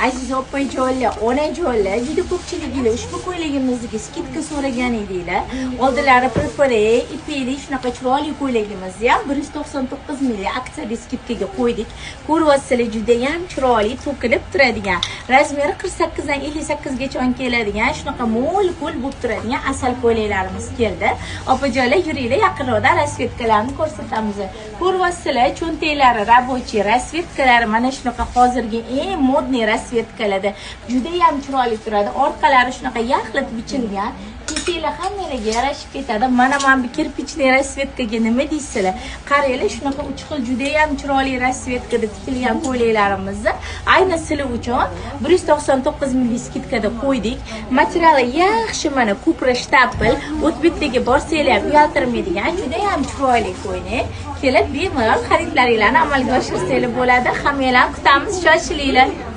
Aziz opajonlar, onajonlar, juda ko'pchiliginglar ushbu ko'ylagimizga skidka so'ragan edinglar. Oldilari prepare, ipli shunaqa chiroyli ko'ylagimizni ham 199 ml aksiyali skidkaga qo'ydik. Ko'ryapsizlar, juda ham chiroyli, to'kilib turadigan. Razmeri 48 dan 58 gacha keladigan, shunaqa mo'l-ko'l bo'lib turadigan asal ko'ylaklarimiz keldi. Opajonlar, yuringlar, yaqinroqda rasvetkalarni ko'rsatamiz. Ko'ryapsizlar, cho'ntaklari рабочий rasvetkalari mana shunaqa hozirgi eng modniy rasvetkalarda juda ham chiroyli turadi. Orqalari shunaqa yaxlit bichilgan. Ketinglar hammalarga yarashib ketadi. Mana bu kirpichli rasvetkaga nima deysizlar? Qaranglar, shunaqa uch xil juda ham chiroyli rasvetkada tikilgan ko'ylaklarimizni ayni sizlar uchun 199 ml skidkada qo'ydik. Materiali yaxshi, mana kupra shtapl, o'tbitdagi borsanglar ham uyaltirmaydigan juda ham chiroyli ko'ylak. Kelib bemalol xaridlaringizni amalga oshirsanglar bo'ladi. Hammalarni kutamiz, shoshilinglar.